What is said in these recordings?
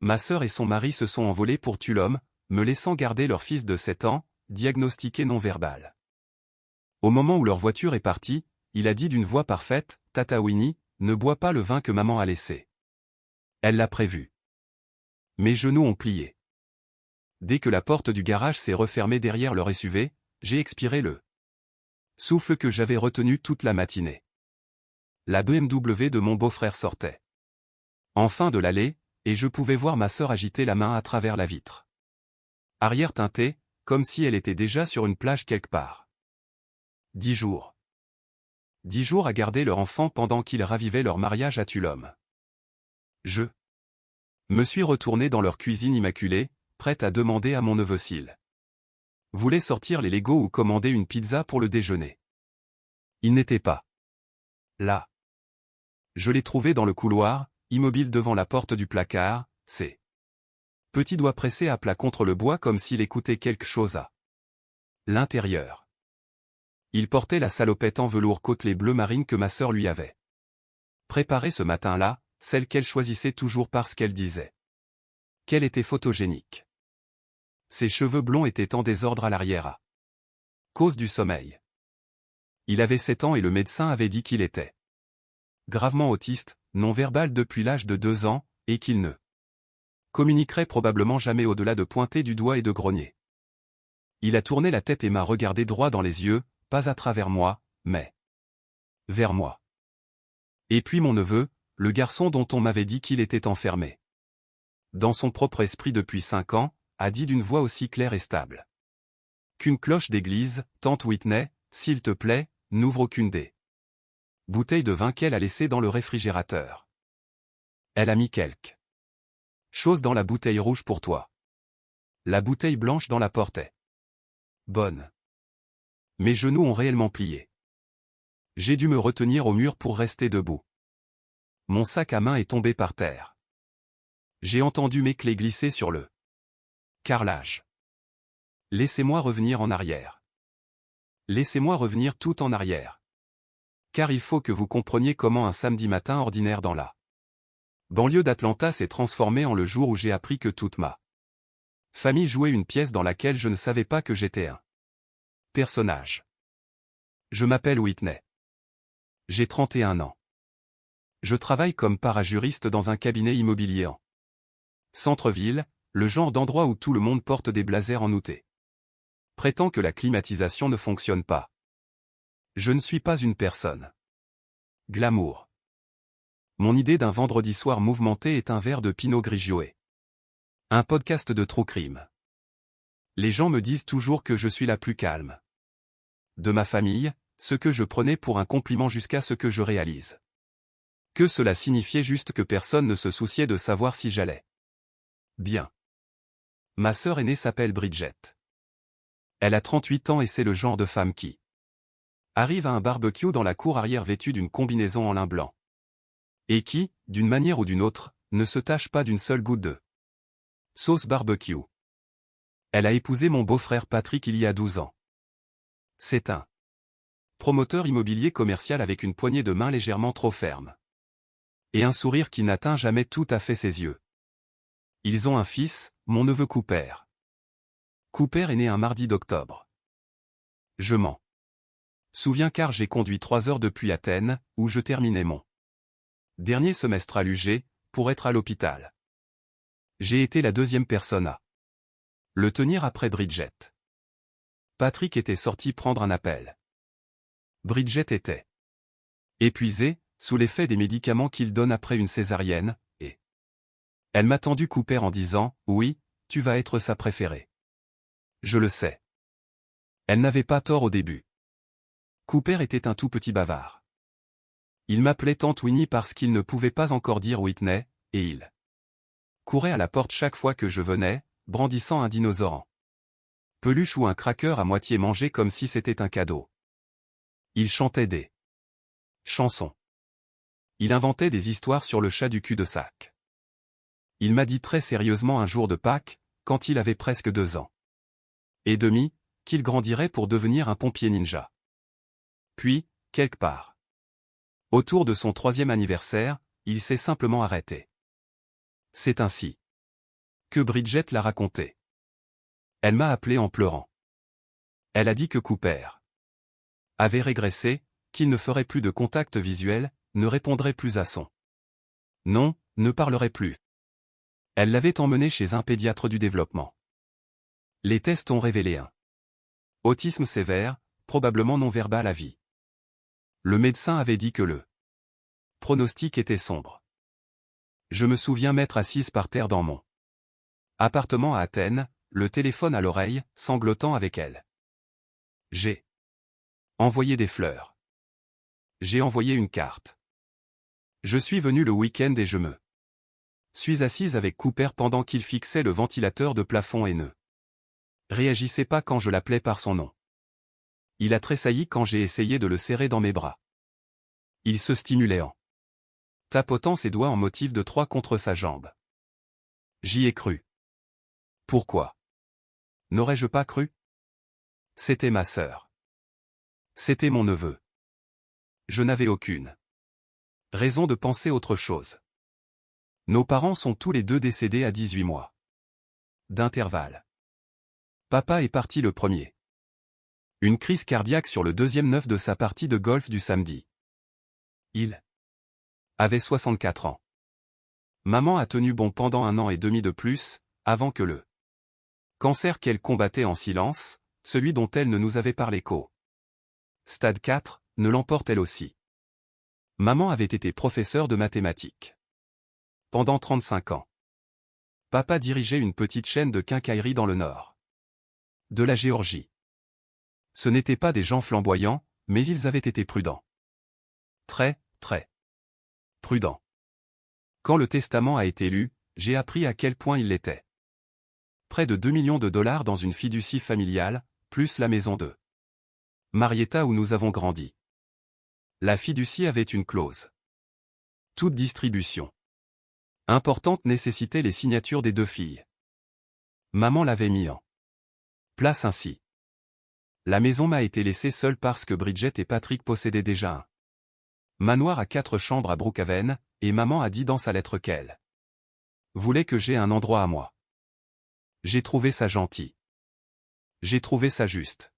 Ma sœur et son mari se sont envolés pour Tulum, me laissant garder leur fils de 7 ans, diagnostiqué non-verbal. Au moment où leur voiture est partie, il a dit d'une voix parfaite, « Tata Winnie, ne bois pas le vin que maman a laissé. » Elle l'a prévu. Mes genoux ont plié. Dès que la porte du garage s'est refermée derrière leur SUV, j'ai expiré le souffle que j'avais retenu toute la matinée. La BMW de mon beau-frère sortait enfin de l'allée, et je pouvais voir ma sœur agiter la main à travers la vitre arrière teintée, comme si elle était déjà sur une plage quelque part. 10 jours. 10 jours à garder leur enfant pendant qu'ils ravivaient leur mariage à Tulum. Je me suis retourné dans leur cuisine immaculée, prête à demander à mon neveu s'il voulait sortir les Legos ou commander une pizza pour le déjeuner. Il n'était pas là. Je l'ai trouvé dans le couloir, immobile devant la porte du placard, ses petits doigts pressés à plat contre le bois comme s'il écoutait quelque chose à l'intérieur. Il portait la salopette en velours côtelé bleu marine que ma sœur lui avait préparée ce matin-là, celle qu'elle choisissait toujours parce qu'elle disait qu'elle était photogénique. Ses cheveux blonds étaient en désordre à l'arrière à cause du sommeil. Il avait 7 ans et le médecin avait dit qu'il était gravement autiste, non-verbal depuis l'âge de 2 ans, et qu'il ne communiquerait probablement jamais au-delà de pointer du doigt et de grogner. Il a tourné la tête et m'a regardé droit dans les yeux, pas à travers moi, mais vers moi. Et puis mon neveu, le garçon dont on m'avait dit qu'il était enfermé dans son propre esprit depuis 5 ans, a dit d'une voix aussi claire et stable qu'une cloche d'église, « Tante Whitney, s'il te plaît, n'ouvre aucune des bouteilles de vin qu'elle a laissées dans le réfrigérateur. Elle a mis quelque chose dans la bouteille rouge pour toi. La bouteille blanche dans la porte est bonne. » Mes genoux ont réellement plié. J'ai dû me retenir au mur pour rester debout. Mon sac à main est tombé par terre. J'ai entendu mes clés glisser sur le carrelage. Laissez-moi revenir en arrière. Laissez-moi revenir tout en arrière. Car il faut que vous compreniez comment un samedi matin ordinaire dans la banlieue d'Atlanta s'est transformé en le jour où j'ai appris que toute ma famille jouait une pièce dans laquelle je ne savais pas que j'étais un personnage. Je m'appelle Whitney. J'ai 31 ans. Je travaille comme parajuriste dans un cabinet immobilier en centre-ville, le genre d'endroit où tout le monde porte des blazers en outé. Prétend que la climatisation ne fonctionne pas. Je ne suis pas une personne glamour. Mon idée d'un vendredi soir mouvementé est un verre de Pinot Grigio et un podcast de true crime. Les gens me disent toujours que je suis la plus calme de ma famille, ce que je prenais pour un compliment jusqu'à ce que je réalise que cela signifiait juste que personne ne se souciait de savoir si j'allais bien. Ma sœur aînée s'appelle Bridget. Elle a 38 ans et c'est le genre de femme qui arrive à un barbecue dans la cour arrière vêtue d'une combinaison en lin blanc. Et qui, d'une manière ou d'une autre, ne se tache pas d'une seule goutte de sauce barbecue. Elle a épousé mon beau-frère Patrick il y a 12 ans. C'est un promoteur immobilier commercial avec une poignée de main légèrement trop ferme. Et un sourire qui n'atteint jamais tout à fait ses yeux. Ils ont un fils, mon neveu Cooper. Cooper est né un mardi d'octobre. Je m'en souviens car j'ai conduit 3 heures depuis Athènes, où je terminais mon dernier semestre à l'UG, pour être à l'hôpital. J'ai été la 2e personne à le tenir après Bridget. Patrick était sorti prendre un appel. Bridget était épuisée, sous l'effet des médicaments qu'il donne après une césarienne, et elle m'a tendu Cooper en disant, « Oui, tu vas être sa préférée. » Je le sais. Elle n'avait pas tort au début. Cooper était un tout petit bavard. Il m'appelait Tante Winnie parce qu'il ne pouvait pas encore dire Whitney, et il courait à la porte chaque fois que je venais, brandissant un dinosaure en peluche ou un cracker à moitié mangé comme si c'était un cadeau. Il chantait des chansons. Il inventait des histoires sur le chat du cul-de-sac. Il m'a dit très sérieusement un jour de Pâques, quand il avait presque 2 ans et demi, qu'il grandirait pour devenir un pompier ninja. Puis, quelque part autour de son 3e anniversaire, il s'est simplement arrêté. C'est ainsi Que Bridget l'a raconté. Elle m'a appelé en pleurant. Elle a dit que Cooper avait régressé, qu'il ne ferait plus de contact visuel, ne répondrait plus à son nom, ne parlerait plus. Elle l'avait emmené chez un pédiatre du développement. Les tests ont révélé un autisme sévère, probablement non-verbal à vie. Le médecin avait dit que le pronostic était sombre. Je me souviens m'être assise par terre dans mon appartement à Athènes, le téléphone à l'oreille, sanglotant avec elle. J'ai envoyé des fleurs. J'ai envoyé une carte. Je suis venu le week-end et je me suis assise avec Cooper pendant qu'il fixait le ventilateur de plafond et ne réagissait pas quand je l'appelais par son nom. Il a tressailli quand j'ai essayé de le serrer dans mes bras. Il se stimulait en tapotant ses doigts en motif de 3 contre sa jambe. J'y ai cru. Pourquoi n'aurais-je pas cru? C'était ma sœur. C'était mon neveu. Je n'avais aucune raison de penser autre chose. Nos parents sont tous les deux décédés à 18 mois d'intervalle. Papa est parti le premier. Une crise cardiaque sur le deuxième 9 de sa partie de golf du samedi. Il avait 64 ans. Maman a tenu bon pendant 1 an et demi de plus, avant que le cancer qu'elle combattait en silence, celui dont elle ne nous avait parlé qu'au stade 4, ne l'emporte elle aussi. Maman avait été professeure de mathématiques pendant 35 ans. Papa dirigeait une petite chaîne de quincaillerie dans le nord de la Géorgie. Ce n'étaient pas des gens flamboyants, mais ils avaient été prudents. Très prudents. Quand le testament a été lu, j'ai appris à quel point il l'était. Près de 2 millions de dollars dans une fiducie familiale, plus la maison de Marietta où nous avons grandi. La fiducie avait une clause. Toute distribution importante nécessitait les signatures des 2 filles. Maman l'avait mis en place ainsi. La maison m'a été laissée seule parce que Bridget et Patrick possédaient déjà un manoir à 4 chambres à Brookhaven, et maman a dit dans sa lettre qu'elle voulait que j'aie un endroit à moi. J'ai trouvé ça gentil. J'ai trouvé ça juste.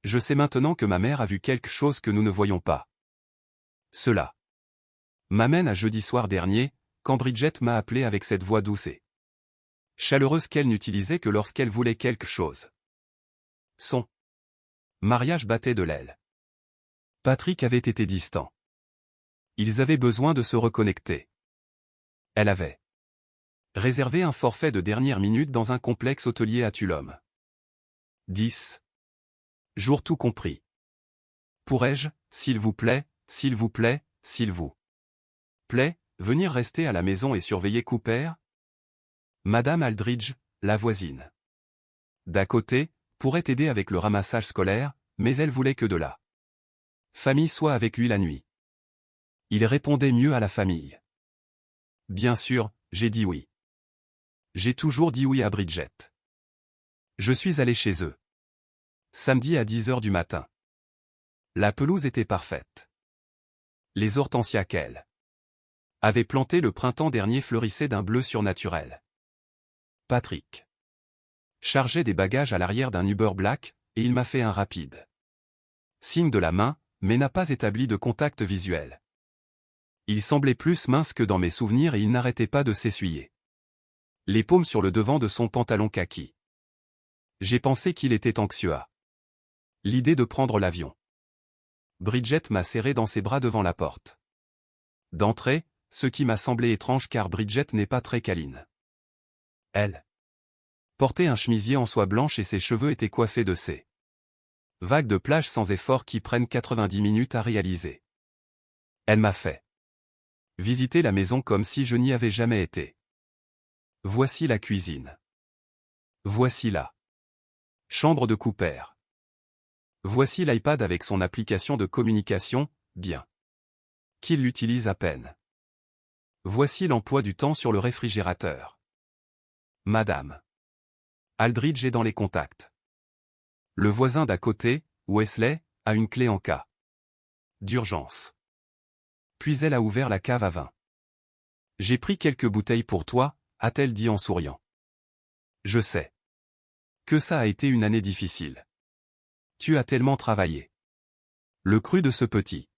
Je sais maintenant que ma mère a vu quelque chose que nous ne voyons pas. Cela m'amène à jeudi soir dernier, quand Bridget m'a appelé avec cette voix douce et chaleureuse qu'elle n'utilisait que lorsqu'elle voulait quelque chose. Son mariage battait de l'aile. Patrick avait été distant. Ils avaient besoin de se reconnecter. Elle avait réservé un forfait de dernière minute dans un complexe hôtelier à Tulum. 10 jours tout compris. Pourrais-je, s'il vous plaît, venir rester à la maison et surveiller Cooper? Madame Aldridge, la voisine d'à côté, pourrait aider avec le ramassage scolaire, mais elle voulait que de la famille soit avec lui la nuit. Il répondait mieux à la famille. Bien sûr, j'ai dit oui. J'ai toujours dit oui à Bridget. Je suis allé chez eux. Samedi à 10h du matin. La pelouse était parfaite. Les hortensias qu'elle avait plantées le printemps dernier fleurissaient d'un bleu surnaturel. Patrick chargeait des bagages à l'arrière d'un Uber Black, et il m'a fait un rapide signe de la main, mais n'a pas établi de contact visuel. Il semblait plus mince que dans mes souvenirs et il n'arrêtait pas de s'essuyer les paumes sur le devant de son pantalon kaki. J'ai pensé qu'il était anxieux à l'idée de prendre l'avion. Bridget m'a serré dans ses bras devant la porte d'entrée, ce qui m'a semblé étrange car Bridget n'est pas très câline. Elle portait un chemisier en soie blanche et ses cheveux étaient coiffés de ces vagues de plage sans effort qui prennent 90 minutes à réaliser. Elle m'a fait visiter la maison comme si je n'y avais jamais été. Voici la cuisine. Voici la chambre de Cooper. Voici l'iPad avec son application de communication, bien qu'il l'utilise à peine. Voici l'emploi du temps sur le réfrigérateur. Madame Aldridge est dans les contacts. Le voisin d'à côté, Wesley, a une clé en cas d'urgence. Puis elle a ouvert la cave à vin. J'ai pris quelques bouteilles pour toi, a-t-elle dit en souriant. Je sais que ça a été une année difficile. Tu as tellement travaillé. Le cru de ce petit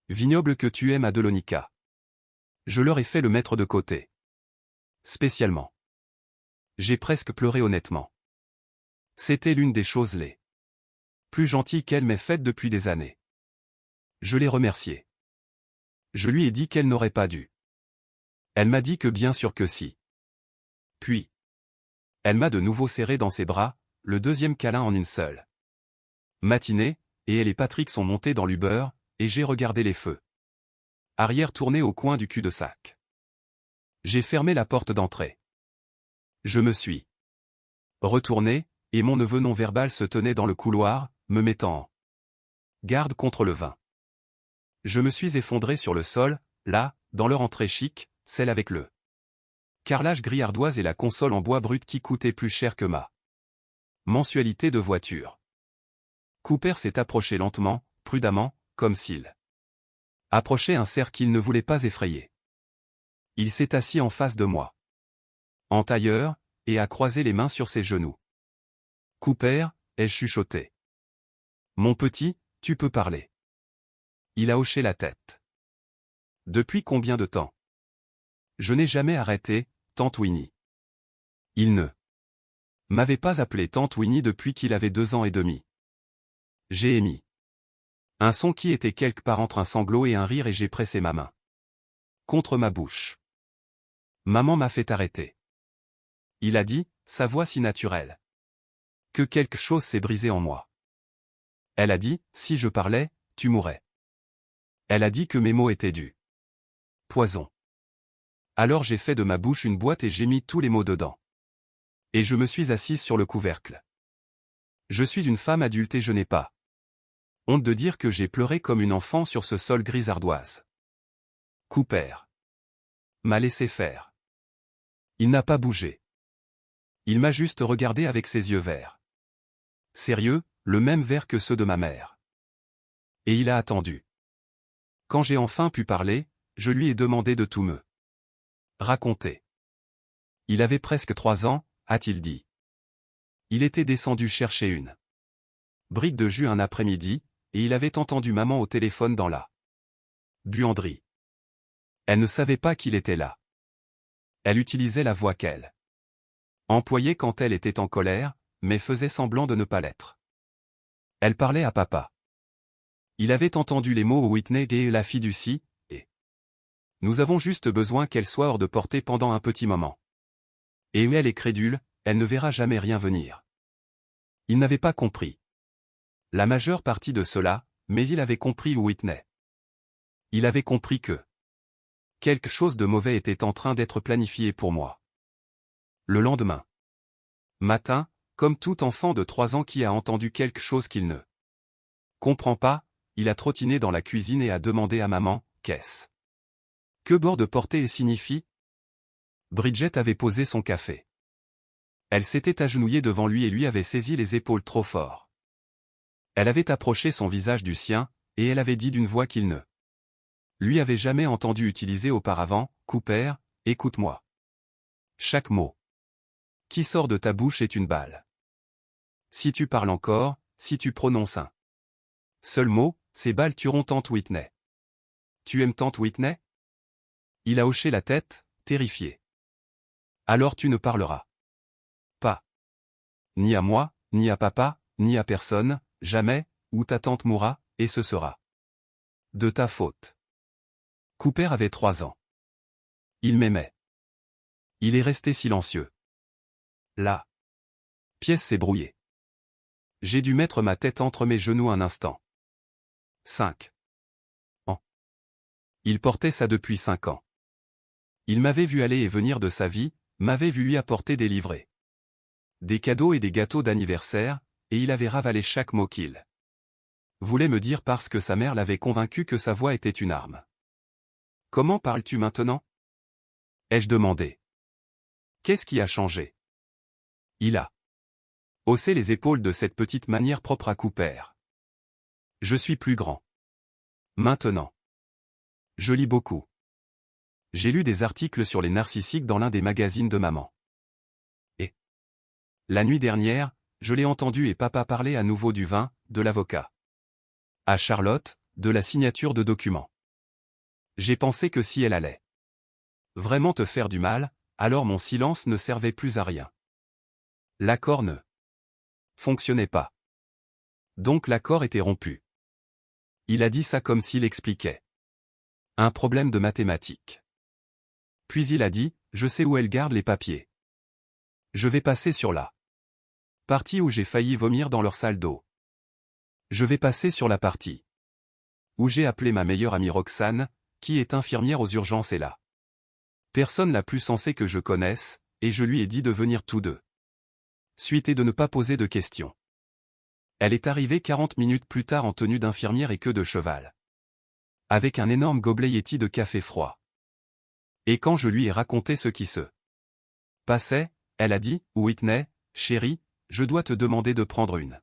vignoble que tu aimes à Delonica. Je leur ai fait le mettre de côté. Spécialement. J'ai presque pleuré honnêtement. C'était l'une des choses les plus gentilles qu'elle m'ait faites depuis des années. Je l'ai remerciée. Je lui ai dit qu'elle n'aurait pas dû. Elle m'a dit que bien sûr que si. Puis, elle m'a de nouveau serré dans ses bras, le deuxième câlin en une seule matinée, et elle et Patrick sont montés dans l'Uber, et j'ai regardé les feux arrière tourner au coin du cul-de-sac. J'ai fermé la porte d'entrée. Je me suis retourné, et mon neveu non-verbal se tenait dans le couloir, me mettant en garde contre le vin. Je me suis effondré sur le sol, là, dans leur entrée chic, celle avec le carrelage gris ardoise et la console en bois brut qui coûtait plus cher que ma mensualité de voiture. Cooper s'est approché lentement, prudemment, comme s'il approchait un cerf qu'il ne voulait pas effrayer. Il s'est assis en face de moi, en tailleur, et a croisé les mains sur ses genoux. Cooper, ai-je chuchoté. Mon petit, tu peux parler. Il a hoché la tête. Depuis combien de temps? Je n'ai jamais arrêté, tante Winnie. Il ne m'avait pas appelé tante Winnie depuis qu'il avait 2 ans et demi. J'ai émis un son qui était quelque part entre un sanglot et un rire et j'ai pressé ma main contre ma bouche. Maman m'a fait arrêter. Il a dit, sa voix si naturelle, que quelque chose s'est brisé en moi. Elle a dit, si je parlais, tu mourrais. Elle a dit que mes mots étaient du poison. Alors j'ai fait de ma bouche une boîte et j'ai mis tous les mots dedans. Et je me suis assise sur le couvercle. Je suis une femme adulte et je n'ai pas honte de dire que j'ai pleuré comme une enfant sur ce sol gris ardoise. Cooper m'a laissé faire. Il n'a pas bougé. Il m'a juste regardé avec ses yeux verts. Sérieux, le même vert que ceux de ma mère. Et il a attendu. Quand j'ai enfin pu parler, je lui ai demandé de tout me raconter. Il avait presque 3 ans, a-t-il dit. Il était descendu chercher une brique de jus un après-midi, et il avait entendu maman au téléphone dans la buanderie. Elle ne savait pas qu'il était là. Elle utilisait la voix qu'elle employait quand elle était en colère, mais faisait semblant de ne pas l'être. Elle parlait à papa. Il avait entendu les mots Whitney et la fiducie, et nous avons juste besoin qu'elle soit hors de portée pendant un petit moment. Et elle est crédule, elle ne verra jamais rien venir. Il n'avait pas compris la majeure partie de cela, mais il avait compris Whitney. Il avait compris que quelque chose de mauvais était en train d'être planifié pour moi. Le lendemain matin, comme tout enfant de 3 ans qui a entendu quelque chose qu'il ne comprend pas, il a trottiné dans la cuisine et a demandé à maman, qu'est-ce que bord de portée signifie? Bridget avait posé son café. Elle s'était agenouillée devant lui et lui avait saisi les épaules trop fort. Elle avait approché son visage du sien, et elle avait dit d'une voix qu'il ne lui avait jamais entendu utiliser auparavant, Cooper, écoute-moi. Chaque mot qui sort de ta bouche est une balle. Si tu parles encore, si tu prononces un seul mot, ces balles tueront tante Whitney. Tu aimes tante Whitney? Il a hoché la tête, terrifié. Alors tu ne parleras pas. Ni à moi, ni à papa, ni à personne, jamais, ou ta tante mourra, et ce sera de ta faute. Cooper avait 3 ans. Il m'aimait. Il est resté silencieux. La pièce s'est brouillée. J'ai dû mettre ma tête entre mes genoux un instant. 5 ans. Il portait ça depuis 5 ans. Il m'avait vu aller et venir de sa vie, m'avait vu lui apporter des livrets, des cadeaux et des gâteaux d'anniversaire, et il avait ravalé chaque mot qu'il voulait me dire parce que sa mère l'avait convaincu que sa voix était une arme. Comment parles-tu maintenant? Ai-je demandé. Qu'est-ce qui a changé? Il a haussé les épaules de cette petite manière propre à Cooper. Je suis plus grand. Maintenant. Je lis beaucoup. J'ai lu des articles sur les narcissiques dans l'un des magazines de maman. Et La nuit dernière, je l'ai entendu et papa parler à nouveau du vin, de l'avocat. À Charlotte, de la signature de documents. J'ai pensé que si elle allait vraiment te faire du mal, alors mon silence ne servait plus à rien. L'accord ne fonctionnait pas. Donc l'accord était rompu. Il a dit ça comme s'il expliquait un problème de mathématiques. Puis il a dit, je sais où elle garde les papiers. Je vais passer sur la partie où j'ai failli vomir dans leur salle d'eau. Je vais passer sur la partie où j'ai appelé ma meilleure amie Roxane, qui est infirmière aux urgences et là. Personne la plus sensée que je connaisse, et je lui ai dit de venir tous deux. Suite et de ne pas poser de questions. Elle est arrivée 40 minutes plus tard en tenue d'infirmière et queue de cheval. Avec un énorme gobelet Yeti de café froid. Et quand je lui ai raconté ce qui se passait, elle a dit, Whitney, chérie, je dois te demander de prendre une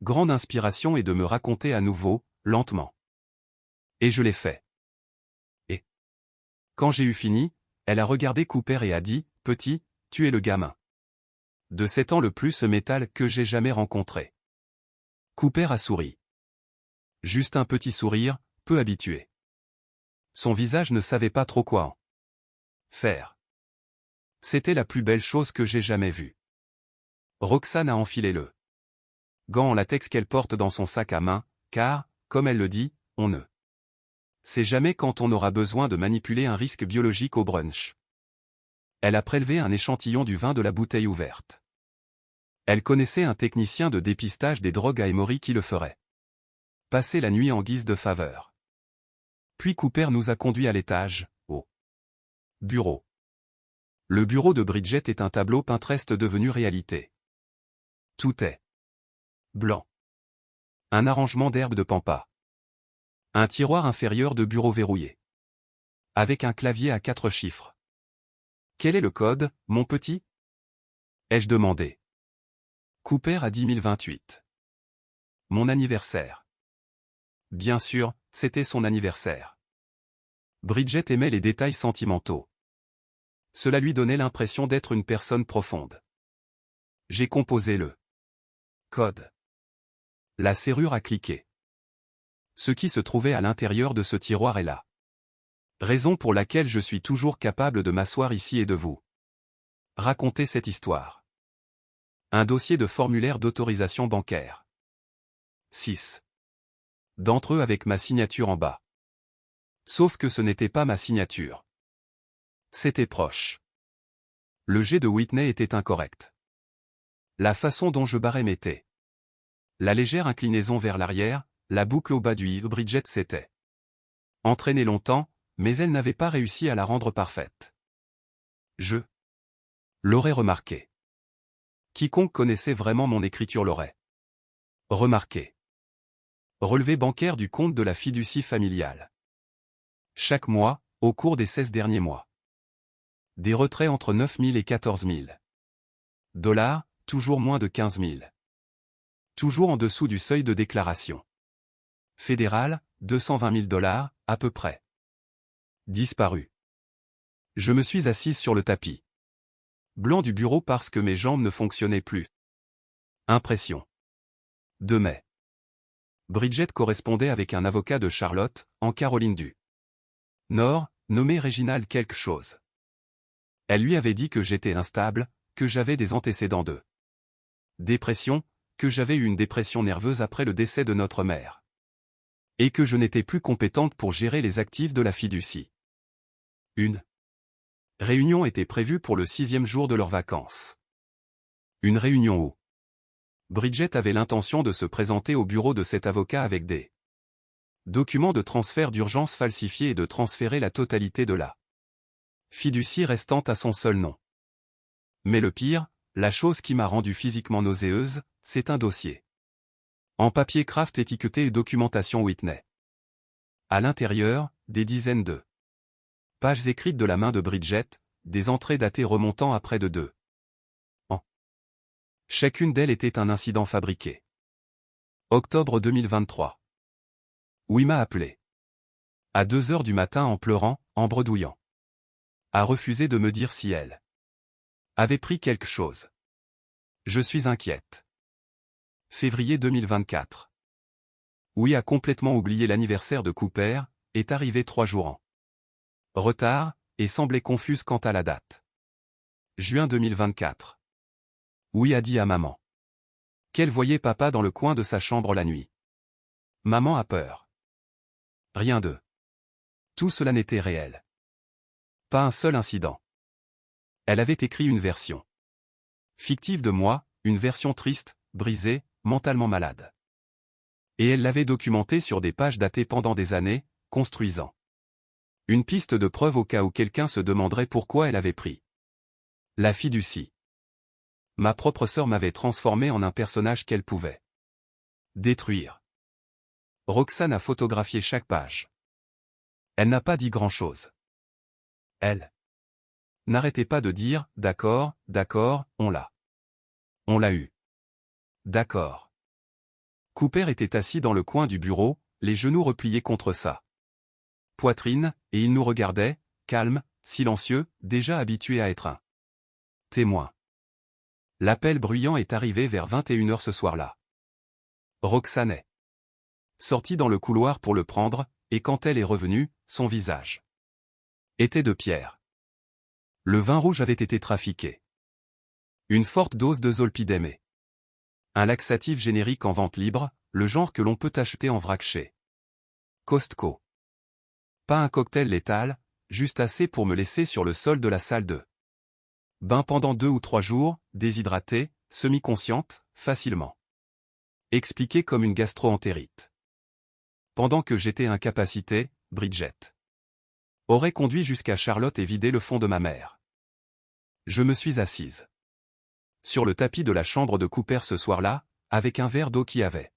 grande inspiration et de me raconter à nouveau, lentement. Et je l'ai fait. Et quand j'ai eu fini, elle a regardé Cooper et a dit, petit, tu es le gamin de 7 ans le plus métal que j'ai jamais rencontré. Cooper a souri. Juste un petit sourire, peu habitué. Son visage ne savait pas trop quoi en faire. C'était la plus belle chose que j'ai jamais vue. Roxane a enfilé le gant en latex qu'elle porte dans son sac à main, car, comme elle le dit, on ne sait jamais quand on aura besoin de manipuler un risque biologique au brunch. Elle a prélevé un échantillon du vin de la bouteille ouverte. Elle connaissait un technicien de dépistage des drogues à Emory qui le ferait passer la nuit en guise de faveur. Puis Cooper nous a conduits à l'étage, au bureau. Le bureau de Bridget est un tableau Pinterest devenu réalité. Tout est blanc. Un arrangement d'herbes de pampa. Un tiroir inférieur de bureau verrouillé. Avec un clavier à 4 chiffres. Quel est le code, mon petit? Ai-je demandé. Cooper a dit 1028. Mon anniversaire. Bien sûr, c'était son anniversaire. Bridget aimait les détails sentimentaux. Cela lui donnait l'impression d'être une personne profonde. J'ai composé le code. La serrure a cliqué. Ce qui se trouvait à l'intérieur de ce tiroir est là. Raison pour laquelle je suis toujours capable de m'asseoir ici et de vous raconter cette histoire. Un dossier de formulaire d'autorisation bancaire. 6. D'entre eux avec ma signature en bas. Sauf que ce n'était pas ma signature. C'était proche. Le jet de Whitney était incorrect. La façon dont je barrais m'était. La légère inclinaison vers l'arrière, la boucle au bas du i. Bridget s'était entraînée longtemps, mais elle n'avait pas réussi à la rendre parfaite. Je l'aurais remarqué. Quiconque connaissait vraiment mon écriture l'aurait remarqué. Relevé bancaire du compte de la fiducie familiale. Chaque mois, au cours des 16 derniers mois. Des retraits entre 9 000 et 14 000 $, toujours moins de 15 000. Toujours en dessous du seuil de déclaration. Fédéral, 220 000 $, à peu près. Disparu. Je me suis assise sur le tapis blanc du bureau parce que mes jambes ne fonctionnaient plus. Impression. 2 mai. Bridget correspondait avec un avocat de Charlotte, en Caroline du Nord, nommé Réginald quelque chose. Elle lui avait dit que j'étais instable, que j'avais des antécédents de dépression, que j'avais eu une dépression nerveuse après le décès de notre mère. Et que je n'étais plus compétente pour gérer les actifs de la fiducie. Une réunion était prévue pour le 6e jour de leurs vacances. Une réunion où Bridget avait l'intention de se présenter au bureau de cet avocat avec des documents de transfert d'urgence falsifiés et de transférer la totalité de la fiducie restante à son seul nom. Mais le pire, la chose qui m'a rendue physiquement nauséeuse, c'est un dossier en papier craft étiqueté et documentation Whitney. À l'intérieur, des dizaines de pages écrites de la main de Bridget, des entrées datées remontant à près de 2 ans. Chacune d'elles était un incident fabriqué. Octobre 2023. Où il m'a appelé. À 2 heures du matin en pleurant, en bredouillant. A refusé de me dire si elle avait pris quelque chose. Je suis inquiète. Février 2024. Oui a complètement oublié l'anniversaire de Cooper, est arrivé 3 jours en retard, et semblait confuse quant à la date. Juin 2024. Oui a dit à maman qu'elle voyait papa dans le coin de sa chambre la nuit. Maman a peur. Rien de tout cela n'était réel. Pas un seul incident. Elle avait écrit une version fictive de moi, une version triste, brisée, mentalement malade. Et elle l'avait documentée sur des pages datées pendant des années, construisant une piste de preuve au cas où quelqu'un se demanderait pourquoi elle avait pris la fiducie. Ma propre sœur m'avait transformé en un personnage qu'elle pouvait détruire. Roxane a photographié chaque page. Elle n'a pas dit grand-chose. Elle n'arrêtait pas de dire « D'accord, d'accord, on l'a. On l'a eu. D'accord. » Cooper était assis dans le coin du bureau, les genoux repliés contre sa poitrine, et il nous regardait, calme, silencieux, déjà habitué à être un témoin. L'appel bruyant est arrivé vers 21h ce soir-là. Roxane est sortie dans le couloir pour le prendre, et quand elle est revenue, son visage était de pierre. Le vin rouge avait été trafiqué. Une forte dose de zolpidem et un laxatif générique en vente libre, le genre que l'on peut acheter en vrac chez Costco. Pas un cocktail létal, juste assez pour me laisser sur le sol de la salle de bain pendant 2 ou 3 jours, déshydratée, semi-consciente, facilement expliquée comme une gastro-entérite. Pendant que j'étais incapacité, Bridget aurait conduit jusqu'à Charlotte et vidé le fond de ma mère. Je me suis assise sur le tapis de la chambre de Cooper ce soir-là, avec un verre d'eau qui avait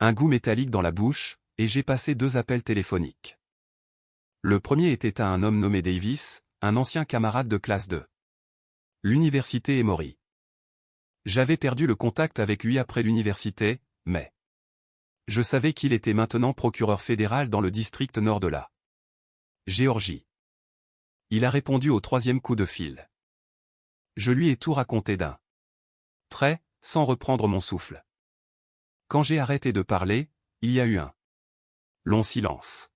un goût métallique dans la bouche, et j'ai passé 2 appels téléphoniques. Le premier était à un homme nommé Davis, un ancien camarade de classe de l'université Emory. J'avais perdu le contact avec lui après l'université, mais je savais qu'il était maintenant procureur fédéral dans le district nord de la Géorgie. Il a répondu au 3e coup de fil. Je lui ai tout raconté d'un trait, sans reprendre mon souffle. Quand j'ai arrêté de parler, il y a eu un long silence.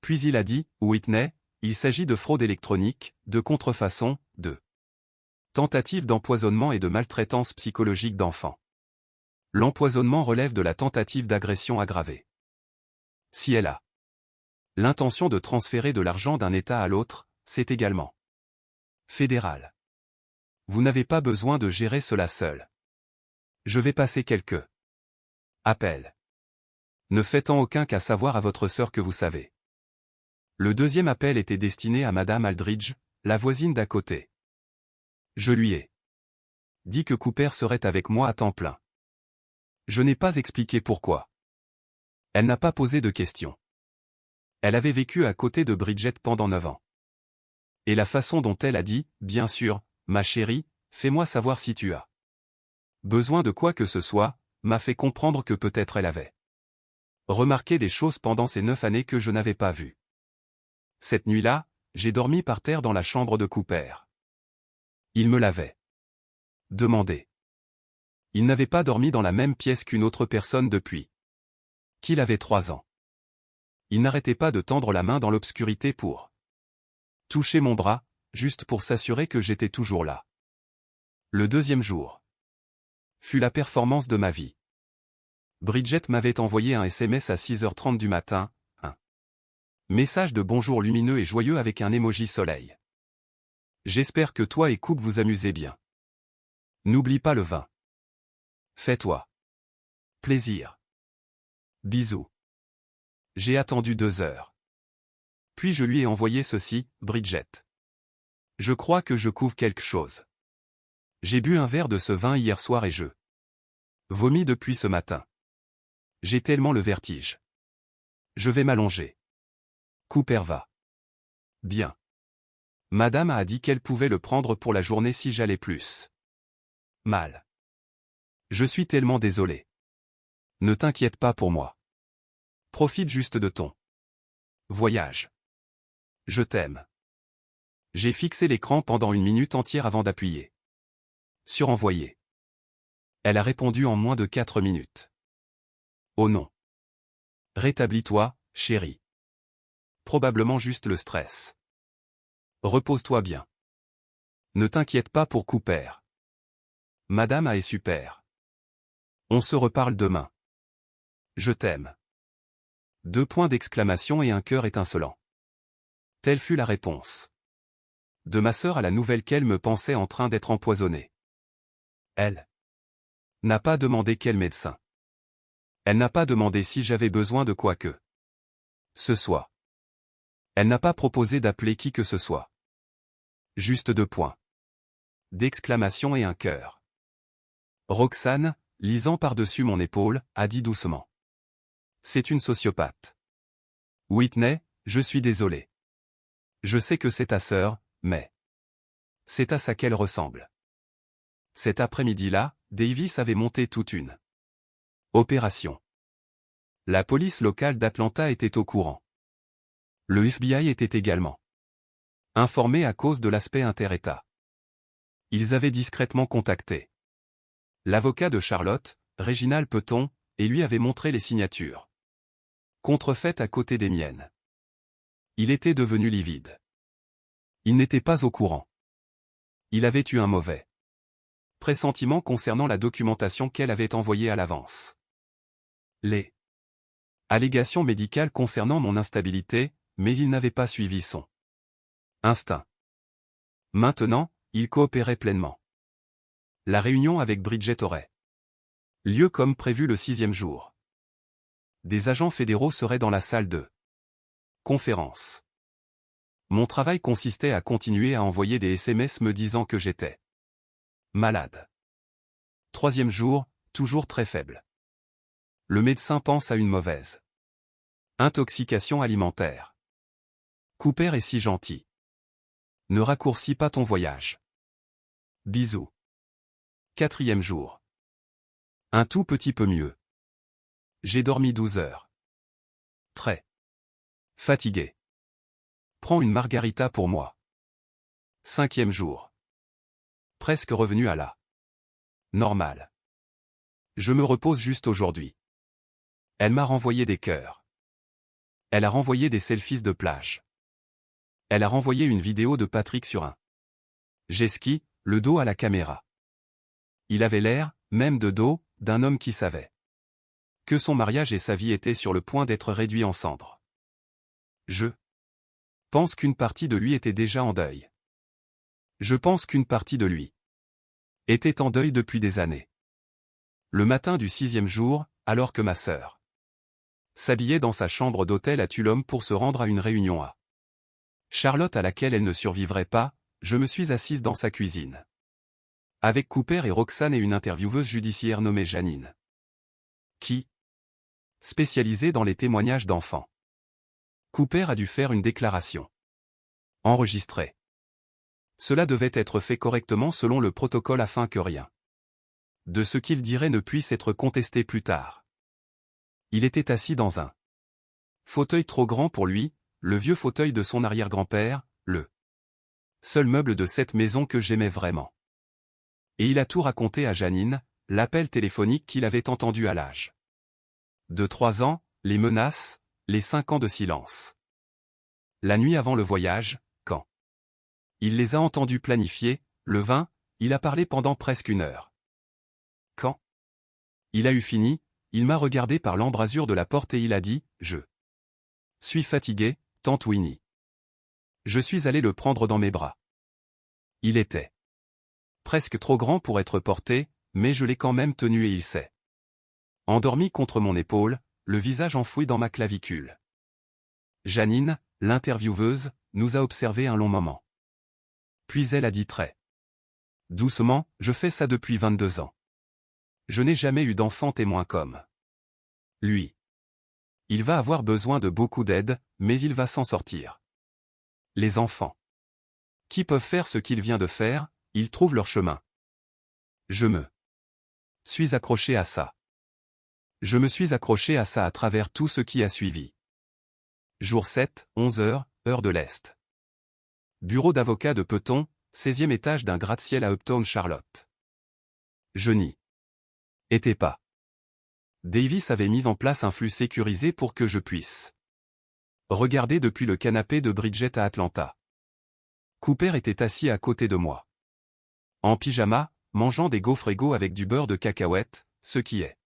Puis il a dit, Whitney, il s'agit de fraude électronique, de contrefaçon, de tentative d'empoisonnement et de maltraitance psychologique d'enfants. L'empoisonnement relève de la tentative d'agression aggravée. Si elle a l'intention de transférer de l'argent d'un État à l'autre, c'est également fédéral. Vous n'avez pas besoin de gérer cela seul. Je vais passer quelques appels. Ne faites-en aucun qu'à savoir à votre sœur que vous savez. Le 2e appel était destiné à Madame Aldridge, la voisine d'à côté. Je lui ai dit que Cooper serait avec moi à temps plein. Je n'ai pas expliqué pourquoi. Elle n'a pas posé de questions. Elle avait vécu à côté de Bridget pendant 9 ans. Et la façon dont elle a dit, bien sûr, ma chérie, fais-moi savoir si tu as besoin de quoi que ce soit, m'a fait comprendre que peut-être elle avait remarqué des choses pendant ces 9 années que je n'avais pas vues. Cette nuit-là, j'ai dormi par terre dans la chambre de Cooper. Il me l'avait demandé. Il n'avait pas dormi dans la même pièce qu'une autre personne depuis qu'il avait 3 ans. Il n'arrêtait pas de tendre la main dans l'obscurité pour toucher mon bras, juste pour s'assurer que j'étais toujours là. Le 2e jour fut la performance de ma vie. Bridget m'avait envoyé un SMS à 6h30 du matin, un message de bonjour lumineux et joyeux avec un emoji soleil. J'espère que toi et Coupe vous amusez bien. N'oublie pas le vin. Fais-toi plaisir. Bisous. J'ai attendu 2 heures. Puis je lui ai envoyé ceci, Bridget. Je crois que je couvre quelque chose. J'ai bu un verre de ce vin hier soir et je vomis depuis ce matin. J'ai tellement le vertige. Je vais m'allonger. Cooper va bien. Madame a dit qu'elle pouvait le prendre pour la journée si j'allais plus mal. Je suis tellement désolé. Ne t'inquiète pas pour moi. Profite juste de ton voyage. Je t'aime. J'ai fixé l'écran pendant 1 minute entière avant d'appuyer sur envoyer. Elle a répondu en moins de 4 minutes. Oh non. Rétablis-toi, chérie. Probablement juste le stress. Repose-toi bien. Ne t'inquiète pas pour Cooper. Madame A est super. On se reparle demain. Je t'aime. 2 points d'exclamation et un cœur étincelant. Telle fut la réponse de ma sœur à la nouvelle qu'elle me pensait en train d'être empoisonnée. Elle n'a pas demandé quel médecin. Elle n'a pas demandé si j'avais besoin de quoi que ce soit. Elle n'a pas proposé d'appeler qui que ce soit. Juste 2 points d'exclamation et un cœur. Roxane, lisant par-dessus mon épaule, a dit doucement. C'est une sociopathe. Whitney, je suis désolé. Je sais que c'est ta sœur, mais c'est à ça qu'elle ressemble. Cet après-midi-là, Davis avait monté toute une opération. La police locale d'Atlanta était au courant. Le FBI était également informé à cause de l'aspect inter-État. Ils avaient discrètement contacté l'avocat de Charlotte, Réginald Peton, et lui avait montré les signatures contrefaites à côté des miennes. Il était devenu livide. Il n'était pas au courant. Il avait eu un mauvais pressentiment concernant la documentation qu'elle avait envoyée à l'avance. Les allégations médicales concernant mon instabilité, mais il n'avait pas suivi son instinct. Maintenant, il coopérait pleinement. La réunion avec Bridget aurait lieu comme prévu le 6e jour. Des agents fédéraux seraient dans la salle de conférence. Mon travail consistait à continuer à envoyer des SMS me disant que j'étais malade. 3e jour, toujours très faible. Le médecin pense à une mauvaise intoxication alimentaire. Cooper est si gentil. Ne raccourcis pas ton voyage. Bisous. 4e jour. Un tout petit peu mieux. J'ai dormi 12 heures. Très fatigué. Prends une margarita pour moi. 5e jour. Presque revenu à la normale. Je me repose juste aujourd'hui. Elle m'a renvoyé des cœurs. Elle a renvoyé des selfies de plage. Elle a renvoyé une vidéo de Patrick sur un jet ski, le dos à la caméra. Il avait l'air, même de dos, d'un homme qui savait que son mariage et sa vie étaient sur le point d'être réduits en cendres. Je pense qu'une partie de lui était déjà en deuil. Je pense qu'une partie de lui était en deuil depuis des années. Le matin du 6e jour, alors que ma sœur s'habillait dans sa chambre d'hôtel à Tulum pour se rendre à une réunion à Charlotte à laquelle elle ne survivrait pas, je me suis assise dans sa cuisine. Avec Cooper et Roxane et une intervieweuse judiciaire nommée Janine. Qui spécialisée dans les témoignages d'enfants. Cooper a dû faire une déclaration enregistrée. Cela devait être fait correctement selon le protocole afin que rien de ce qu'il dirait ne puisse être contesté plus tard. Il était assis dans un fauteuil trop grand pour lui, le vieux fauteuil de son arrière-grand-père, le seul meuble de cette maison que j'aimais vraiment. Et il a tout raconté à Janine, l'appel téléphonique qu'il avait entendu à l'âge de 3 ans, les menaces, les 5 ans de silence. La nuit avant le voyage, quand il les a entendus planifier, le 20, il a parlé pendant presque 1 heure. Quand il a eu fini, il m'a regardé par l'embrasure de la porte et il a dit, « Je suis fatigué, tante Winnie. » Je suis allé le prendre dans mes bras. Il était presque trop grand pour être porté, mais je l'ai quand même tenu et il s'est endormi contre mon épaule, le visage enfoui dans ma clavicule. Janine, l'intervieweuse, nous a observé un long moment. Puis elle a dit très doucement, « Je fais ça depuis 22 ans. Je n'ai jamais eu d'enfant témoin comme lui. Il va avoir besoin de beaucoup d'aide, mais il va s'en sortir. Les enfants qui peuvent faire ce qu'il vient de faire, ils trouvent leur chemin. Je me suis accroché à ça. Je me suis accroché à ça à travers tout ce qui a suivi. Jour 7, 11 heures, heure de l'Est. Bureau d'avocat de Peton, 16e étage d'un gratte-ciel à Uptown Charlotte. Je n'y Était pas. Davis avait mis en place un flux sécurisé pour que je puisse regarder depuis le canapé de Bridget à Atlanta. Cooper était assis à côté de moi. En pyjama, mangeant des gaufres égaux avec du beurre de cacahuète, ce qui est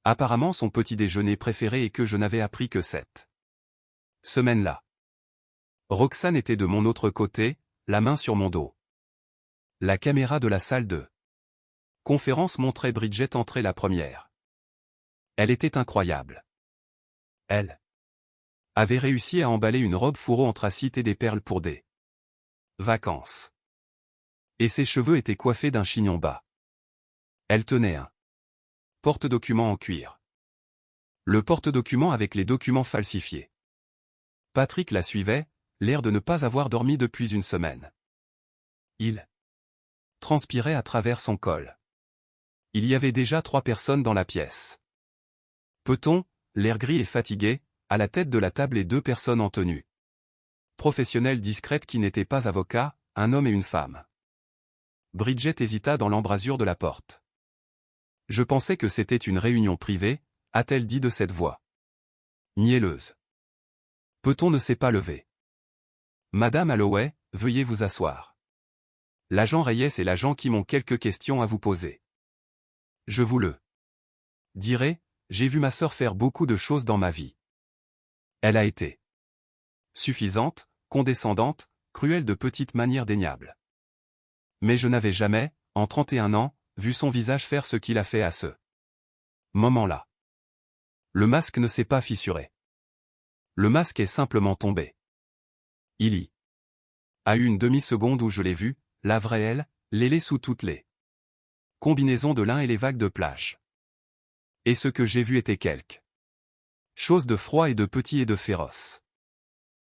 apparemment son petit déjeuner préféré et que je n'avais appris que cette semaine-là. Roxane était de mon autre côté, la main sur mon dos. La caméra de la salle de conférence montrait Bridget entrer la première. Elle était incroyable. Elle avait réussi à emballer une robe fourreau anthracite et des perles pour des vacances. Et ses cheveux étaient coiffés d'un chignon bas. Elle tenait un porte-documents en cuir. Le porte-documents avec les documents falsifiés. Patrick la suivait, l'air de ne pas avoir dormi depuis une semaine. Il transpirait à travers son col. Il y avait déjà 3 personnes dans la pièce. Peut-on, l'air gris et fatigué, à la tête de la table et 2 personnes en tenue professionnelle discrète qui n'étaient pas avocats, un homme et une femme. Bridget hésita dans l'embrasure de la porte. Je pensais que c'était une réunion privée, a-t-elle dit de cette voix mielleuse. Peut-on ne s'est pas levé. Madame Holloway, veuillez vous asseoir. L'agent Reyes et l'agent Kim ont quelques questions à vous poser. Je vous le dirai, j'ai vu ma sœur faire beaucoup de choses dans ma vie. Elle a été suffisante, condescendante, cruelle de petites manières déniables. Mais je n'avais jamais, en 31 ans, vu son visage faire ce qu'il a fait à ce moment-là. Le masque ne s'est pas fissuré. Le masque est simplement tombé. Il y a eu une demi-seconde où je l'ai vu, la vraie elle, l'élé sous toutes les combinaisons de lin et les vagues de plage. Et ce que j'ai vu était quelque chose de froid et de petit et de féroce.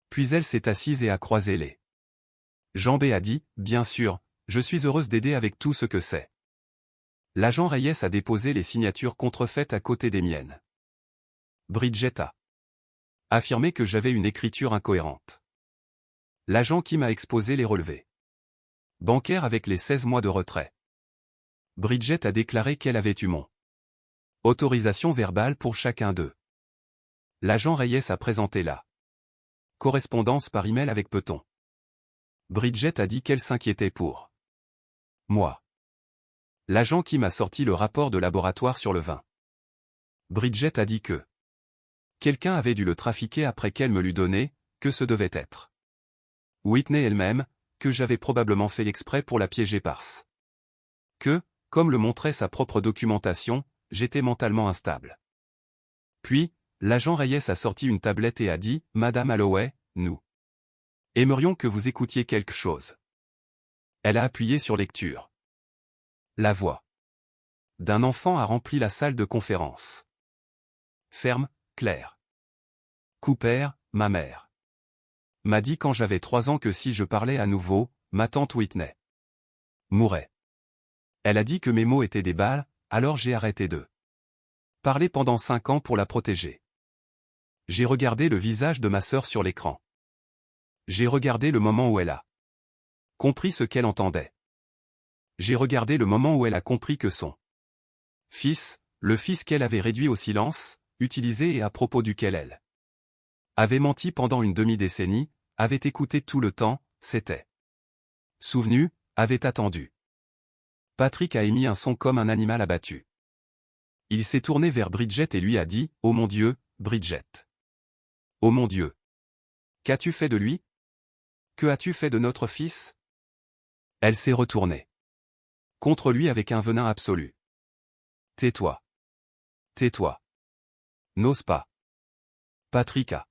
Puis elle s'est assise et a croisé les jambes et a dit, bien sûr, je suis heureuse d'aider avec tout ce que c'est. L'agent Reyes a déposé les signatures contrefaites à côté des miennes. Bridget a affirmé que j'avais une écriture incohérente. L'agent Kim a exposé les relevés bancaires avec les 16 mois de retrait. Bridget a déclaré qu'elle avait eu mon autorisation verbale pour chacun d'eux. L'agent Reyes a présenté la correspondance par email avec Peton. Bridget a dit qu'elle s'inquiétait pour moi. L'agent Kim a sorti le rapport de laboratoire sur le vin. Bridget a dit que quelqu'un avait dû le trafiquer après qu'elle me l'eût donné, que ce devait être Whitney elle-même, que j'avais probablement fait exprès pour la piéger parce que, comme le montrait sa propre documentation, j'étais mentalement instable. Puis, l'agent Reyes a sorti une tablette et a dit, « Madame Holloway, nous aimerions que vous écoutiez quelque chose. » Elle a appuyé sur lecture. La voix d'un enfant a rempli la salle de conférence. Ferme, Claire. Cooper, ma mère, m'a dit quand j'avais 3 ans que si je parlais à nouveau, ma tante Whitney mourrait. Elle a dit que mes mots étaient des balles, alors j'ai arrêté de parler pendant 5 ans pour la protéger. J'ai regardé le visage de ma sœur sur l'écran. J'ai regardé le moment où elle a compris ce qu'elle entendait. J'ai regardé le moment où elle a compris que son fils, le fils qu'elle avait réduit au silence, utilisé et à propos duquel elle avait menti pendant une demi-décennie, avait écouté tout le temps, s'était souvenu, avait attendu. Patrick a émis un son comme un animal abattu. Il s'est tourné vers Bridget et lui a dit, « Oh mon Dieu, Bridget. Oh mon Dieu. Qu'as-tu fait de lui? Que as-tu fait de notre fils ?» Elle s'est retournée contre lui avec un venin absolu. « Tais-toi. Tais-toi. N'ose pas. » Patrick a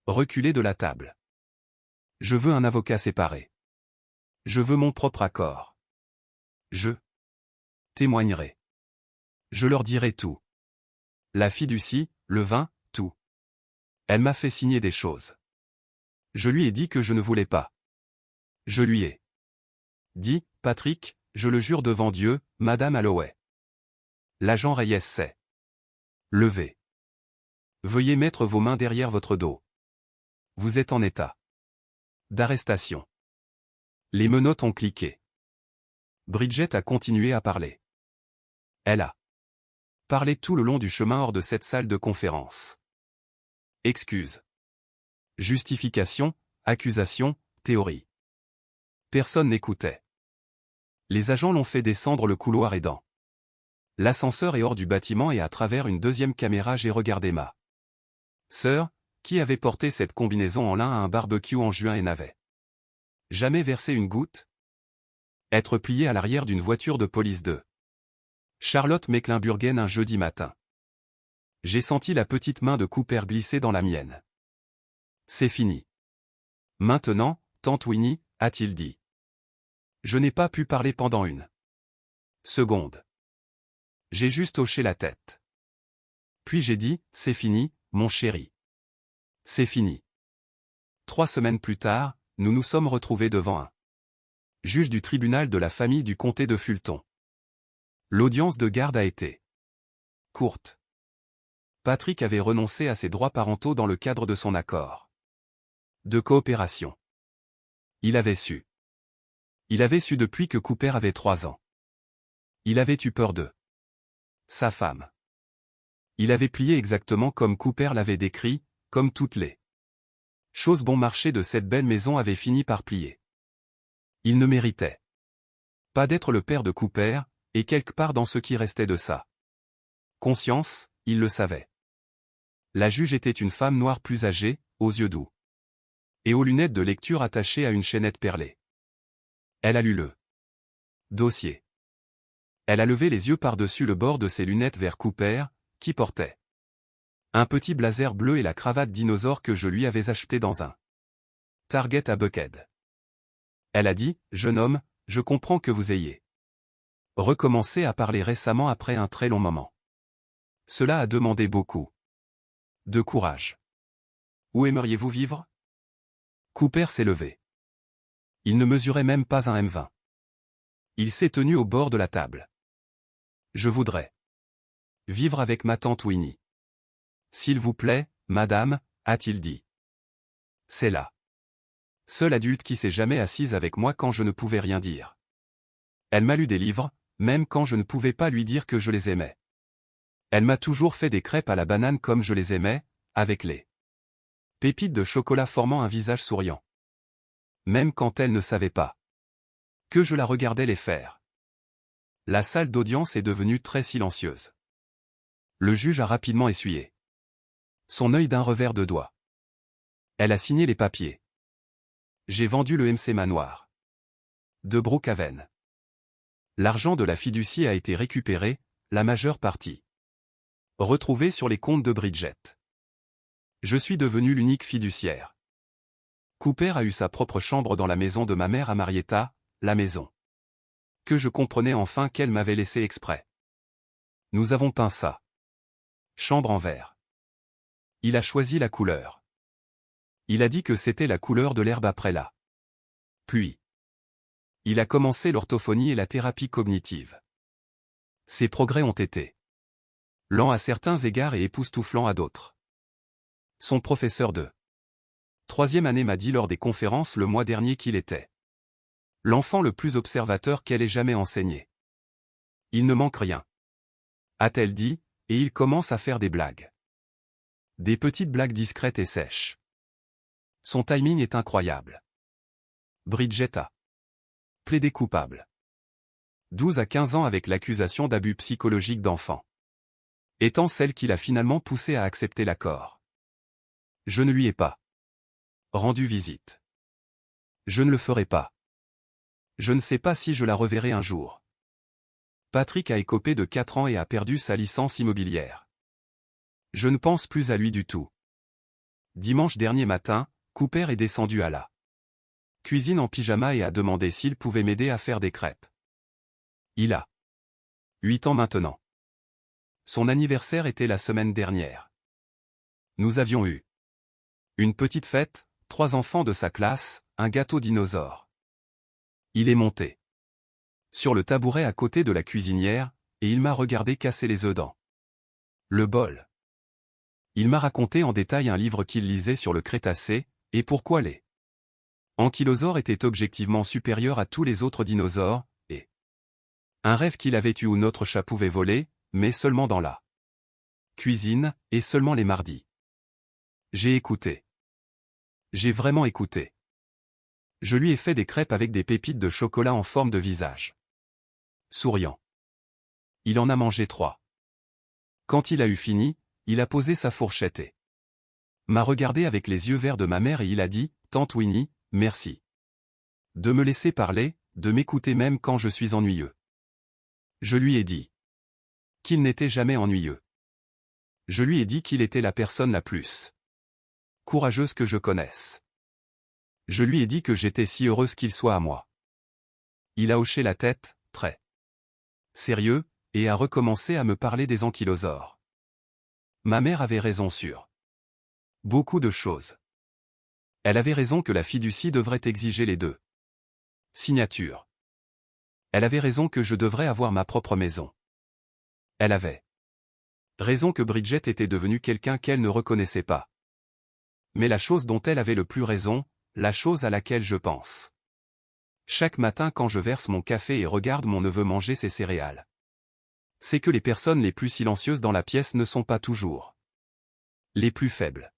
reculé de la table. « Je veux un avocat séparé. Je veux mon propre accord. Je témoignerai. Je leur dirai tout. La fiducie, le vin, tout. Elle m'a fait signer des choses. Je lui ai dit que je ne voulais pas. Je lui ai dit, Patrick, je le jure devant Dieu, Madame Holloway. » L'agent Reyes s'est levé. « Veuillez mettre vos mains derrière votre dos. Vous êtes en état d'arrestation. » Les menottes ont cliqué. Bridget a continué à parler. Elle a Parler tout le long du chemin hors de cette salle de conférence. Excuses. Justification, accusation, théorie. Personne n'écoutait. Les agents l'ont fait descendre le couloir aidant. L'ascenseur est hors du bâtiment et à travers une deuxième caméra j'ai regardé ma sœur, qui avait porté cette combinaison en lin à un barbecue en juin et n'avait jamais versé une goutte. Être plié à l'arrière d'une voiture de police de Charlotte Mecklenburgen un jeudi matin. J'ai senti la petite main de Cooper glisser dans la mienne. C'est fini. Maintenant, tante Winnie, a-t-il dit. Je n'ai pas pu parler pendant une seconde. J'ai juste hoché la tête. Puis j'ai dit, c'est fini, mon chéri. C'est fini. 3 semaines plus tard, nous nous sommes retrouvés devant un juge du tribunal de la famille du comté de Fulton. L'audience de garde a été courte. Patrick avait renoncé à ses droits parentaux dans le cadre de son accord de coopération. Il avait su. Il avait su depuis que Cooper avait 3 ans. Il avait eu peur de sa femme. Il avait plié exactement comme Cooper l'avait décrit, comme toutes les choses bon marché de cette belle maison avaient fini par plier. Il ne méritait pas d'être le père de Cooper, et quelque part dans ce qui restait de sa conscience, il le savait. La juge était une femme noire plus âgée, aux yeux doux et aux lunettes de lecture attachées à une chaînette perlée. Elle a lu le dossier. Elle a levé les yeux par-dessus le bord de ses lunettes vers Cooper, qui portait un petit blazer bleu et la cravate dinosaure que je lui avais acheté dans un Target à Buckhead. Elle a dit, « Jeune homme, je comprends que vous ayez recommencé à parler récemment après un très long moment. Cela a demandé beaucoup de courage. Où aimeriez-vous vivre ?» Cooper s'est levé. Il ne mesurait même pas un M20. Il s'est tenu au bord de la table. « Je voudrais vivre avec ma tante Winnie. »« S'il vous plaît, madame, » a-t-il dit. « C'est la seule adulte qui s'est jamais assise avec moi quand je ne pouvais rien dire. Elle m'a lu des livres, même quand je ne pouvais pas lui dire que je les aimais. Elle m'a toujours fait des crêpes à la banane comme je les aimais, avec les pépites de chocolat formant un visage souriant. Même quand elle ne savait pas que je la regardais les faire. » La salle d'audience est devenue très silencieuse. Le juge a rapidement essuyé son œil d'un revers de doigt. Elle a signé les papiers. J'ai vendu le MC Manoir de Brookhaven. L'argent de la fiducie a été récupéré, la majeure partie retrouvée sur les comptes de Bridget. Je suis devenu l'unique fiduciaire. Cooper a eu sa propre chambre dans la maison de ma mère à Marietta, la maison que je comprenais enfin qu'elle m'avait laissée exprès. Nous avons peint sa chambre en vert. Il a choisi la couleur. Il a dit que c'était la couleur de l'herbe après la pluie. Il a commencé l'orthophonie et la thérapie cognitive. Ses progrès ont été lents à certains égards et époustouflants à d'autres. Son professeur de 3e année m'a dit lors des conférences le mois dernier qu'il était l'enfant le plus observateur qu'elle ait jamais enseigné. Il ne manque rien, a-t-elle dit, et il commence à faire des blagues. Des petites blagues discrètes et sèches. Son timing est incroyable. Bridget a plaidé coupable. 12 à 15 ans avec l'accusation d'abus psychologiques d'enfant. Étant celle qui l'a finalement poussé à accepter l'accord. Je ne lui ai pas rendu visite. Je ne le ferai pas. Je ne sais pas si je la reverrai un jour. Patrick a écopé de 4 ans et a perdu sa licence immobilière. Je ne pense plus à lui du tout. Dimanche dernier matin, Cooper est descendu à la cuisine en pyjama et a demandé s'il pouvait m'aider à faire des crêpes. Il a 8 ans maintenant. Son anniversaire était la semaine dernière. Nous avions eu une petite fête, 3 enfants de sa classe, un gâteau dinosaure. Il est monté sur le tabouret à côté de la cuisinière, et il m'a regardé casser les œufs dans le bol. Il m'a raconté en détail un livre qu'il lisait sur le Crétacé, et pourquoi les ankylosaures étaient objectivement supérieurs à tous les autres dinosaures, et un rêve qu'il avait eu où notre chat pouvait voler, mais seulement dans la cuisine, et seulement les mardis. J'ai écouté. J'ai vraiment écouté. Je lui ai fait des crêpes avec des pépites de chocolat en forme de visage. Souriant. Il en a mangé 3. Quand il a eu fini, il a posé sa fourchette et m'a regardé avec les yeux verts de ma mère et il a dit, « Tante Winnie, merci. De me laisser parler, de m'écouter même quand je suis ennuyeux. » Je lui ai dit qu'il n'était jamais ennuyeux. Je lui ai dit qu'il était la personne la plus courageuse que je connaisse. Je lui ai dit que j'étais si heureuse qu'il soit à moi. Il a hoché la tête, très sérieux, et a recommencé à me parler des ankylosaures. Ma mère avait raison sur beaucoup de choses. Elle avait raison que la fiducie devrait exiger les 2 signatures. Elle avait raison que je devrais avoir ma propre maison. Elle avait raison que Bridget était devenue quelqu'un qu'elle ne reconnaissait pas. Mais la chose dont elle avait le plus raison, la chose à laquelle je pense chaque matin quand je verse mon café et regarde mon neveu manger ses céréales, c'est que les personnes les plus silencieuses dans la pièce ne sont pas toujours les plus faibles.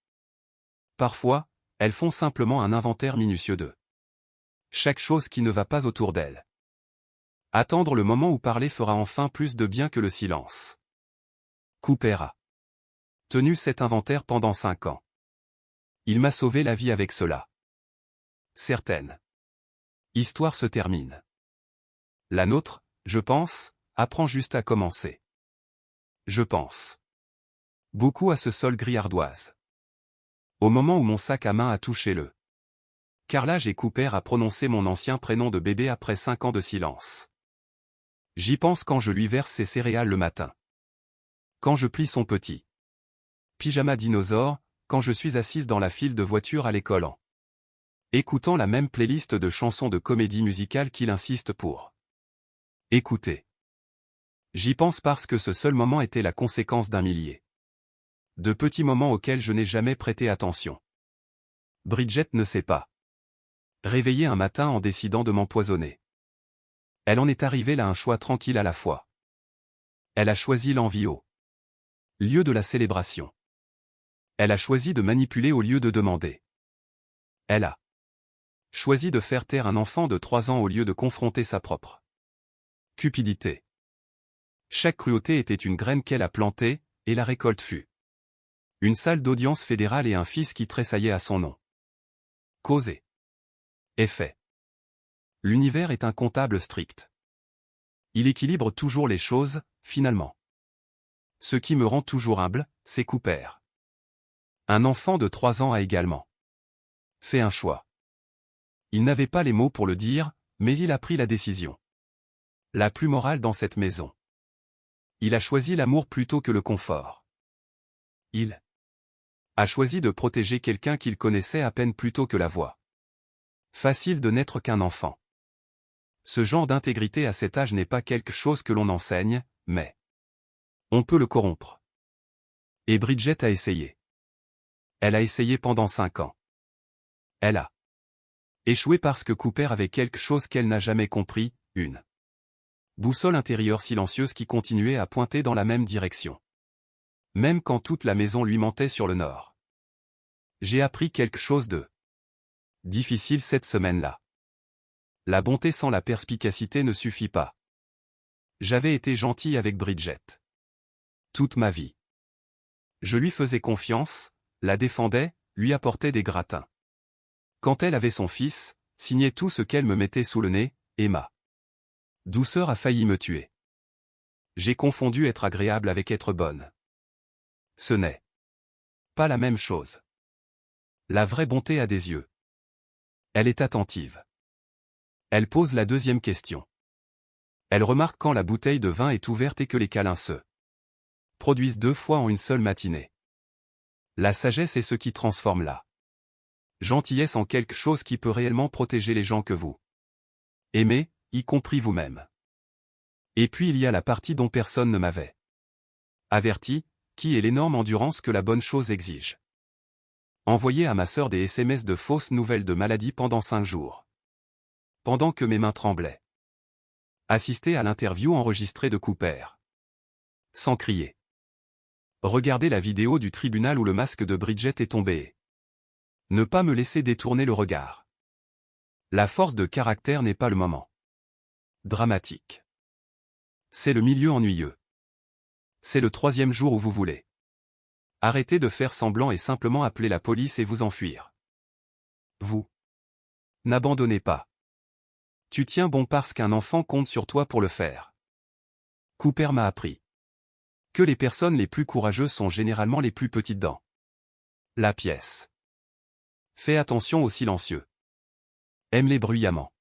Parfois, elles font simplement un inventaire minutieux de chaque chose qui ne va pas autour d'elles. Attendre le moment où parler fera enfin plus de bien que le silence. Cooper a tenu cet inventaire pendant 5 ans. Il m'a sauvé la vie avec cela. Certaines histoires se terminent. La nôtre, je pense, apprend juste à commencer. Je pense beaucoup à ce sol gris ardoise. Au moment où mon sac à main a touché le carrelage et Cooper a prononcé mon ancien prénom de bébé après 5 ans de silence. J'y pense quand je lui verse ses céréales le matin. Quand je plie son petit pyjama dinosaure, quand je suis assise dans la file de voiture à l'école en écoutant la même playlist de chansons de comédie musicale qu'il insiste pour écouter. J'y pense parce que ce seul moment était la conséquence d'un millier de petits moments auxquels je n'ai jamais prêté attention. Bridget ne s'est pas réveillée un matin en décidant de m'empoisonner. Elle en est arrivée là un choix tranquille à la fois. Elle a choisi l'envie au lieu de la célébration. Elle a choisi de manipuler au lieu de demander. Elle a choisi de faire taire un enfant de 3 ans au lieu de confronter sa propre cupidité. Chaque cruauté était une graine qu'elle a plantée, et la récolte fut une salle d'audience fédérale et un fils qui tressaillait à son nom. Cause et effet. L'univers est un comptable strict. Il équilibre toujours les choses, finalement. Ce qui me rend toujours humble, c'est Cooper. Un enfant de 3 ans a également fait un choix. Il n'avait pas les mots pour le dire, mais il a pris la décision la plus morale dans cette maison. Il a choisi l'amour plutôt que le confort. Il a choisi de protéger quelqu'un qu'il connaissait à peine plutôt que la voix facile de n'être qu'un enfant. Ce genre d'intégrité à cet âge n'est pas quelque chose que l'on enseigne, mais on peut le corrompre. Et Bridget a essayé. Elle a essayé pendant 5 ans. Elle a échoué parce que Cooper avait quelque chose qu'elle n'a jamais compris, une boussole intérieure silencieuse qui continuait à pointer dans la même direction. Même quand toute la maison lui mentait sur le nord. J'ai appris quelque chose de difficile cette semaine-là. La bonté sans la perspicacité ne suffit pas. J'avais été gentil avec Bridget toute ma vie. Je lui faisais confiance, la défendais, lui apportais des gratins. Quand elle avait son fils, signait tout ce qu'elle me mettait sous le nez, et ma douceur a failli me tuer. J'ai confondu être agréable avec être bonne. Ce n'est pas la même chose. La vraie bonté a des yeux. Elle est attentive. Elle pose la deuxième question. Elle remarque quand la bouteille de vin est ouverte et que les câlins se produisent 2 fois en une seule matinée. La sagesse est ce qui transforme la gentillesse en quelque chose qui peut réellement protéger les gens que vous aimez, y compris vous-même. Et puis il y a la partie dont personne ne m'avait averti, qui est l'énorme endurance que la bonne chose exige. Envoyer à ma sœur des SMS de fausses nouvelles de maladie pendant 5 jours. Pendant que mes mains tremblaient. Assister à l'interview enregistrée de Cooper. Sans crier. Regardez la vidéo du tribunal où le masque de Bridget est tombé. Ne pas me laisser détourner le regard. La force de caractère n'est pas le moment. Dramatique. C'est le milieu ennuyeux. C'est le 3e jour où vous voulez. Arrêtez de faire semblant et simplement appeler la police et vous enfuir. Vous. N'abandonnez pas. Tu tiens bon parce qu'un enfant compte sur toi pour le faire. Cooper m'a appris que les personnes les plus courageuses sont généralement les plus petites dans la pièce. Fais attention aux silencieux. Aime-les bruyamment.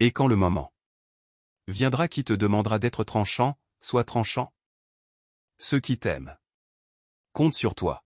Et quand le moment viendra qui te demandera d'être tranchant, sois tranchant. Ceux qui t'aiment comptent sur toi.